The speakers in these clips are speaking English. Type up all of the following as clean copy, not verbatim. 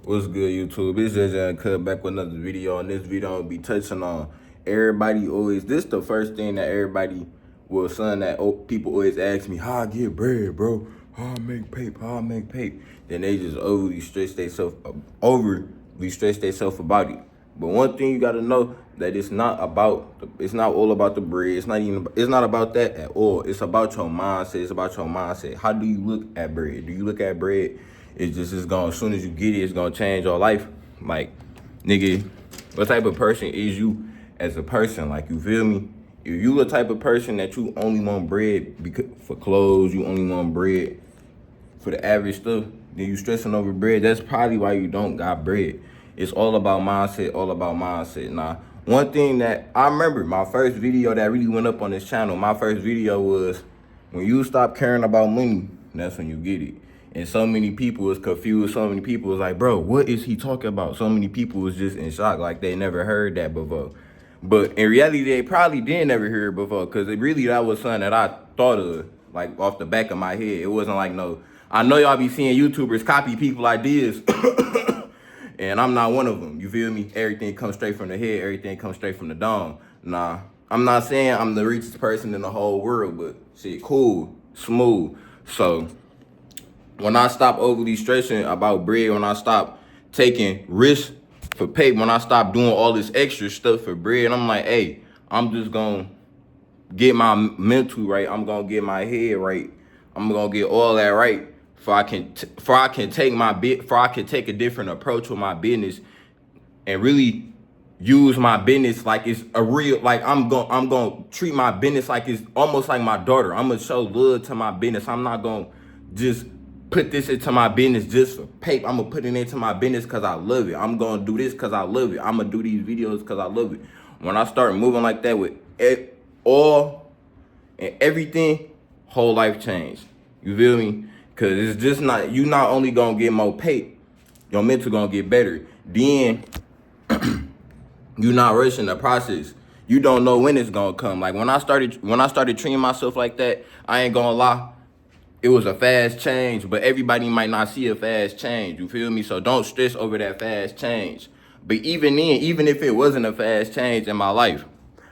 What's good, YouTube? It's just cut back with another video. On this video, I'll be touching on everybody always. This the first thing that everybody will son that people always ask me, how I get bread, bro? How I make paper? How I make paper? Then they just overly stress themselves about it. But one thing you gotta know that it's not all about the bread. It's not about that at all. It's about your mindset. It's about your mindset. How do you look at bread? Do you look at bread? It's gonna, as soon as you get it, it's gonna change your life. Like, nigga, what type of person is you as a person? Like, you feel me? If you the type of person that you only want bread for clothes, you only want bread for the average stuff, then you stressing over bread. That's probably why you don't got bread. It's all about mindset, all about mindset. Now, one thing that I remember, my first video that really went up on this channel, my first video was, when you stop caring about money, that's when you get it. And so many people was confused. So many people was like, bro, what is he talking about? So many people was just in shock, like they never heard that before. But in reality, they probably did never hear it before, because that was something that I thought of, like, off the back of my head. It wasn't like, no, I know y'all be seeing YouTubers copy people ideas, and I'm not one of them. You feel me? Everything comes straight from the head. Everything comes straight from the dome. Nah, I'm not saying I'm the richest person in the whole world, but shit, cool, smooth. So when I stop overly stressing about bread, when I stop taking risks for pay, when I stop doing all this extra stuff for bread, I'm like, hey, I'm just gonna get my mental right. I'm gonna get my head right. I'm gonna get all that right for I can take a different approach with my business and really use my business like it's a real, like I'm gonna treat my business like it's almost like my daughter. I'm gonna show love to my business. I'm not gonna just put this into my business just for paper. I'm gonna put it into my business because I love it. I'm gonna do this because I love it. I'm gonna do these videos because I love it. When I start moving like that with all and everything, whole life changed. You feel me? Cause it's just not, you not only gonna get more pay, your mental gonna get better. Then you not rushing the process. You don't know when it's gonna come. Like when I started treating myself like that, I ain't gonna lie, it was a fast change, but everybody might not see a fast change. You feel me? So don't stress over that fast change. But even then, even if it wasn't a fast change in my life,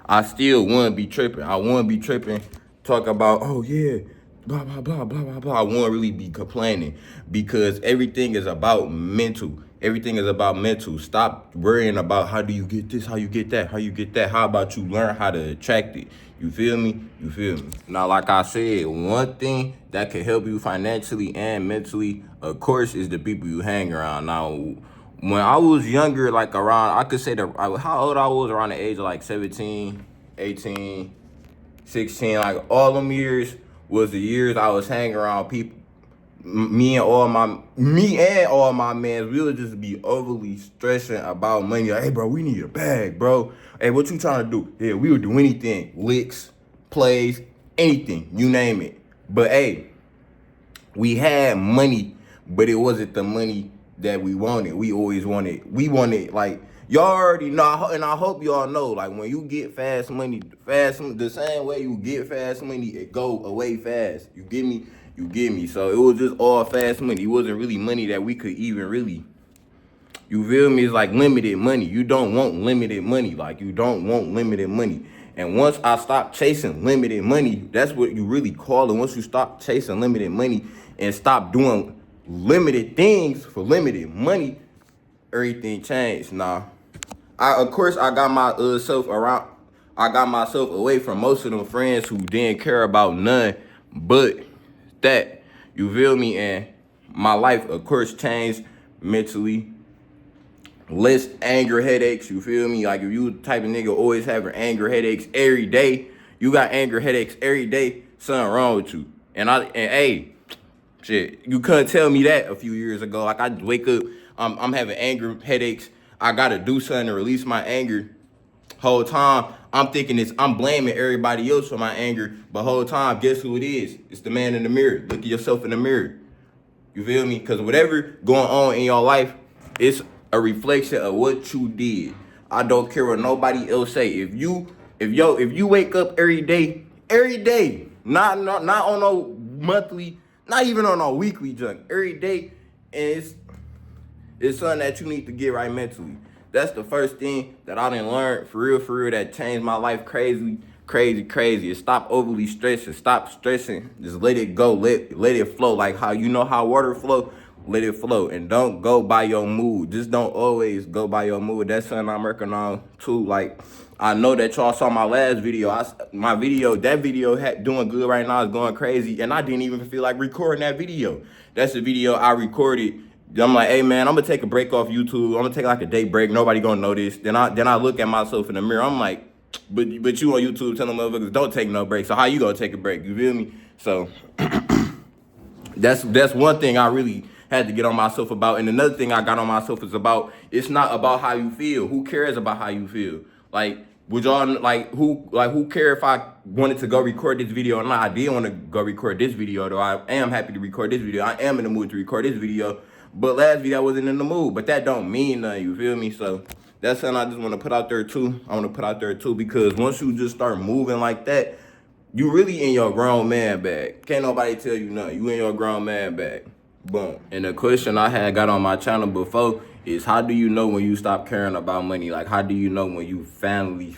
I still wouldn't be tripping. I wouldn't be tripping, talk about, oh yeah, blah, blah, blah, blah, blah, blah. I won't really be complaining, because everything is about mental. Everything is about mental. Stop worrying about how do you get this, how you get that, how you get that. How about you learn how to attract it? You feel me? You feel me? Now, like I said, one thing that can help you financially and mentally, of course, is the people you hang around. Now, when I was younger, like around, I could say how old I was, around the age of like 17, 18, 16, like all them years was the years I was hanging around people. Me and all my mans, we would just be overly stressing about money. Like, hey, bro, we need a bag, bro. Hey, what you trying to do? Yeah, we would do anything. Licks, plays, anything, you name it. But hey, we had money, but it wasn't the money that we wanted. We wanted, like, y'all already know, and I hope y'all know, like, when you get fast money, the same way you get fast money, it go away fast. You get me? You get me? So it was just all fast money. It wasn't really money that we could even really, you feel me? It's like limited money. You don't want limited money. Like, you don't want limited money. And once I stopped chasing limited money, that's what you really call it. Once you stop chasing limited money and stop doing limited things for limited money, everything changed. Now, of course, I got myself away from most of them friends who didn't care about none but that. You feel me? And my life, of course, changed mentally. Less anger headaches, you feel me? Like, if you the type of nigga always having anger headaches every day, you got anger headaches every day, something wrong with you. And hey, shit, you couldn't tell me that a few years ago. Like, I wake up, I'm having anger headaches. I gotta do something to release my anger. Whole time, I'm thinking I'm blaming everybody else for my anger. But whole time, guess who it is? It's the man in the mirror. Look at yourself in the mirror. You feel me? Because whatever going on in your life, it's a reflection of what you did. I don't care what nobody else say. If you wake up every day, not on no monthly, not even on no weekly junk, every day, and It's something that you need to get right mentally. That's the first thing that I done learned for real, that changed my life crazy. Is stop overly stressing. Stop stressing. Just let it go. Let it flow. Like how you know how water flow. Let it flow. And don't go by your mood. Just don't always go by your mood. That's something I'm working on too. Like I know that y'all saw my last video. That video had doing good right now. It's going crazy. And I didn't even feel like recording that video. That's the video I recorded. I'm like, hey man, I'm gonna take a break off YouTube. I'm gonna take like a day break. Nobody gonna know this. Then I look at myself in the mirror. I'm like, but you on YouTube telling motherfuckers don't take no break. So how you gonna take a break? You feel me? So that's one thing I really had to get on myself about. And another thing I got on myself is about, it's not about how you feel. Who cares about how you feel? Like, would y'all who care if I wanted to go record this video or not? I did want to go record this video though. I am happy to record this video. I am in the mood to record this video. But last video I wasn't in the mood. But that don't mean nothing, you feel me? So that's something I just want to put out there too. I want to put out there too, because once you just start moving like that, you really in your grown man bag. Can't nobody tell you nothing. You in your grown man bag. Boom. And the question I had got on my channel before is, how do you know when you stop caring about money? Like, how do you know when you finally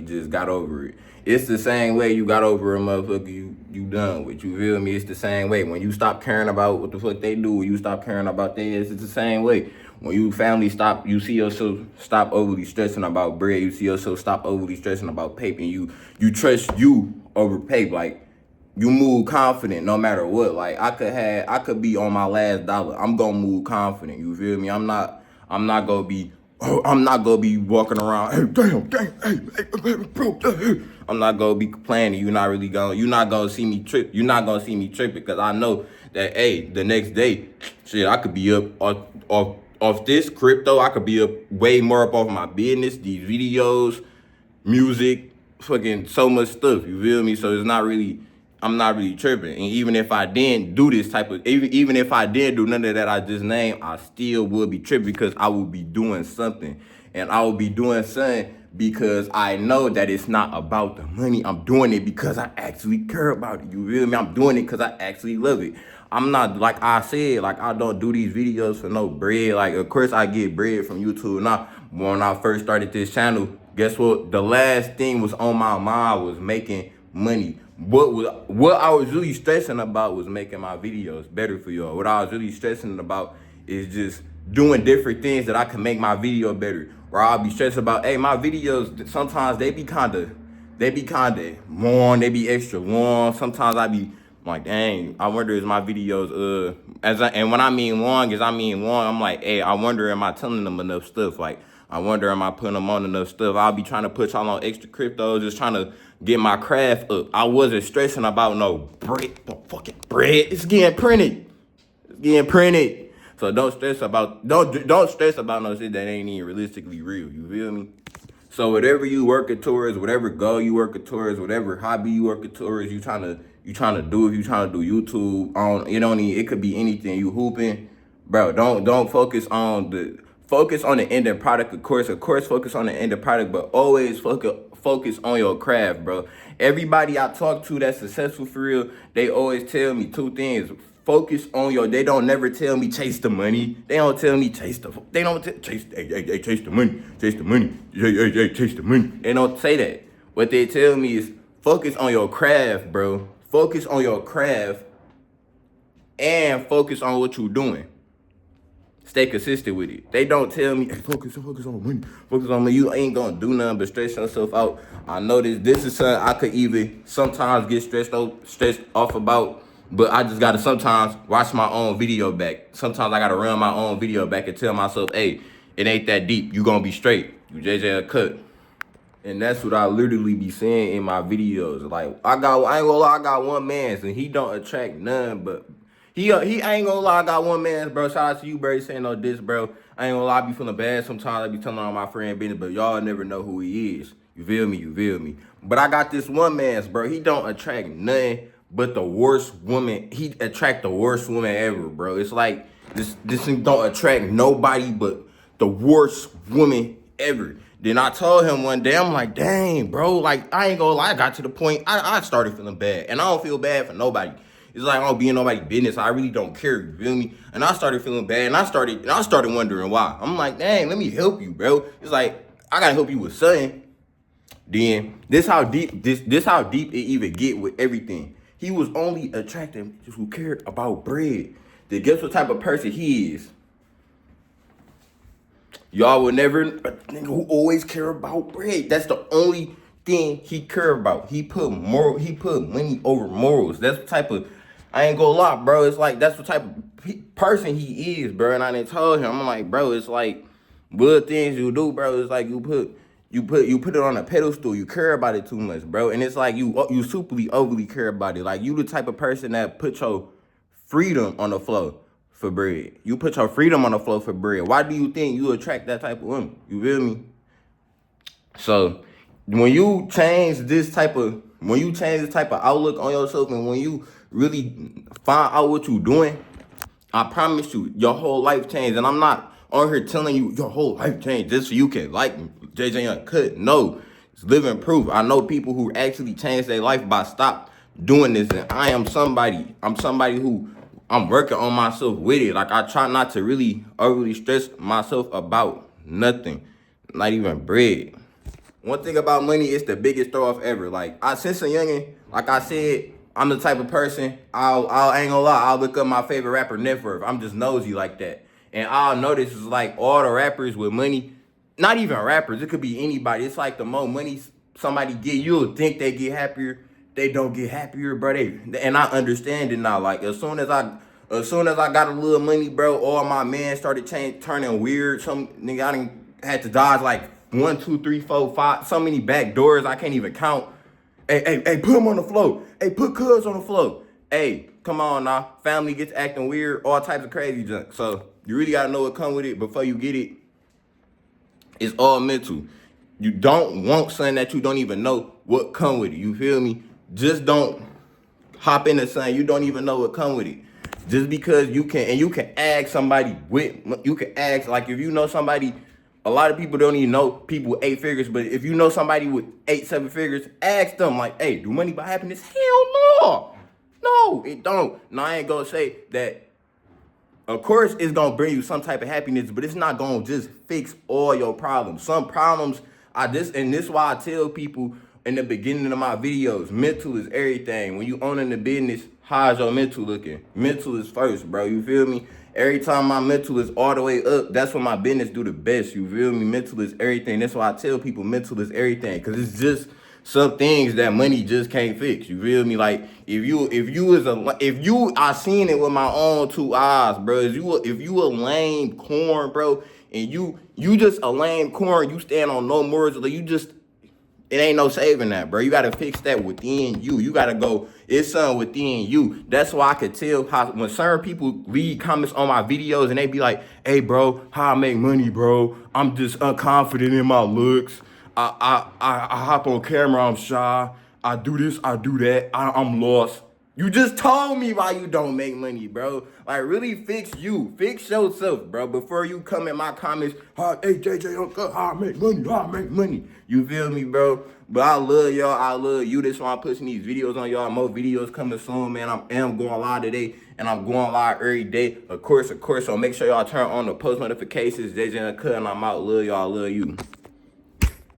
just got over it? It's the same way you got over a motherfucker you done with. You feel me? It's the same way. When you stop caring about what the fuck they do, when you stop caring about things, it's the same way. When you finally stop, you see yourself stop overly stressing about bread. You see yourself stop overly stressing about paper. And you trust you over paper. Like, you move confident no matter what. Like, I could be on my last dollar. I'm gonna move confident. You feel me? I'm not gonna be walking around, hey, damn, hey, bro. I'm not gonna be complaining. You're not gonna see me trip. You're not gonna see me tripping, because I know that, hey, the next day, shit, I could be up off this crypto. I could be up way more up off my business, these videos, music, fucking so much stuff. You feel me? So I'm not really tripping. And even if I didn't do this type of, even if I didn't do none of that I just named, I still would be tripping, because I would be doing something. And I would be doing something because I know that it's not about the money. I'm doing it because I actually care about it. You feel me? I'm doing it because I actually love it. I'm not, like I said, like, I don't do these videos for no bread. Like, of course I get bread from YouTube. Now, when I first started this channel, guess what? The last thing was on my mind was making money. What I was really stressing about was making my videos better for y'all. What I was really stressing about is just doing different things that I can make my video better. Or I'll be stressed about, hey, my videos, sometimes they be kinda long, they be extra long. Sometimes I be like, dang, I wonder is my videos, and when I mean long, I'm like, hey, I wonder am I telling them enough stuff? Like, I wonder am I putting them on enough stuff? I'll be trying to put y'all on extra crypto, just trying to get my craft up. I wasn't stressing about no fucking bread. It's getting printed. So don't stress about no shit that ain't even realistically real. You feel me? So whatever you working towards, whatever goal you working towards, whatever hobby you working towards, you trying to do. If you trying to do YouTube on, it could be anything. You hooping, bro. Don't focus on the ending product. Of course, focus on the ending product, but always focus on your craft, bro. Everybody I talk to that's successful for real, they always tell me two things. Focus on they don't never tell me chase the money. They don't tell me chase the money. Chase the money. Chase the money. They don't say that. What they tell me is focus on your craft, bro. Focus on your craft and focus on what you're doing. Stay consistent with it. They don't tell me, hey, focus on money. Focus on money. You ain't gonna do nothing but stress yourself out. I know this is something I could even sometimes get stressed off about, but I just gotta sometimes watch my own video back. Sometimes I gotta run my own video back and tell myself, hey, it ain't that deep. You gonna be straight. You JJ a cut. And that's what I literally be saying in my videos. Like, I ain't gonna lie, I got one man, and he don't attract none, but he ain't gonna lie, I got one man, bro. Shout out to you, bro. He saying no diss, bro. I ain't gonna lie, I be feeling bad sometimes. I be telling all my friend business, but y'all never know who he is. You feel me? But I got this one man, bro. He don't attract nothing but the worst woman. He attract the worst woman ever, bro. It's like this thing don't attract nobody but the worst woman ever. Then I told him one day, I'm like, dang, bro, like, I ain't gonna lie, I got to the point, I started feeling bad. And I don't feel bad for nobody. It's like I don't be in nobody's business. I really don't care. You feel me? And I started feeling bad, and I started wondering why. I'm like, dang, let me help you, bro. It's like I gotta help you with something. Then this how deep it even get with everything. He was only attracting bitches who cared about bread. Then guess what type of person he is? Y'all will never a nigga who always care about bread. That's the only thing he care about. He put money over morals. That's the type of, I ain't gonna lie, bro. It's like that's the type of person he is, bro. And I didn't tell him. I'm like, bro, it's like good things you do, bro. It's like you put it on a pedestal. You care about it too much, bro. And it's like you superly overly care about it. Like you the type of person that put your freedom on the floor for bread. You put your freedom on the floor for bread. Why do you think you attract that type of woman? You feel me? So when you change this type of outlook on yourself, and when you really find out what you doing, I promise you, your whole life changed. And I'm not on here telling you your whole life changed just so you can like me, JJ Uncut. No, it's living proof. I know people who actually changed their life by stop doing this, and I'm somebody who I'm working on myself with it. Like I try not to really overly stress myself about nothing, not even bread. One thing about money, it's the biggest throw off ever. Like since a youngin', like I said, I'm the type of person, I ain't gonna lie, I'll look up my favorite rapper net worth. I'm just nosy like that. And I'll notice is like all the rappers with money, not even rappers, it could be anybody. It's like the more money somebody get, you'll think they get happier. They don't get happier, bro. And I understand it now. Like as soon as I got a little money, bro, all my men started turning weird. Some nigga I done had to dodge like 1, 2, 3, 4, 5, so many back doors I can't even count. Hey, put him on the floor. Hey, put cuz on the floor. Hey, come on now. Family gets acting weird, all types of crazy junk. So you really gotta know what come with it before you get it. It's all mental. You don't want something that you don't even know what come with it. You feel me? Just don't hop into something you don't even know what come with it. Just because you can ask somebody like if you know somebody. A lot of people don't even know people with 8 figures, but if you know somebody with 8, 7 figures, ask them like, hey, do money buy happiness? Hell no. No, it don't. Now I ain't gonna say that. Of course, it's gonna bring you some type of happiness, but it's not gonna just fix all your problems. Some problems this is why I tell people in the beginning of my videos, mental is everything. When you owning the business, how's your mental looking? Mental is first, bro. You feel me? Every time my mental is all the way up, that's when my business do the best. You feel me? Mental is everything. That's why I tell people mental is everything, because it's just some things that money just can't fix. You feel me? Like I seen it with my own 2 eyes, bro. If you a lame corn, bro, and you just a lame corn, you stand on no morals, it ain't no saving that, bro. You gotta fix that within you. You gotta go, it's something within you. That's why I could tell how when certain people leave comments on my videos and they be like, hey bro, how I make money, bro. I'm just unconfident in my looks. I hop on camera, I'm shy. I do this, I do that. I'm lost. You just told me why you don't make money, bro. Like, really fix you. Fix yourself, bro, before you come in my comments, hey, JJ, Uncle, how I make money. You feel me, bro? But I love y'all. I love you. That's why I'm pushing these videos on y'all. More videos coming soon, man. I am going live today, and I'm going live every day. Of course. So make sure y'all turn on the post notifications. JJ Uncle, and I'm out. Love y'all. Love you.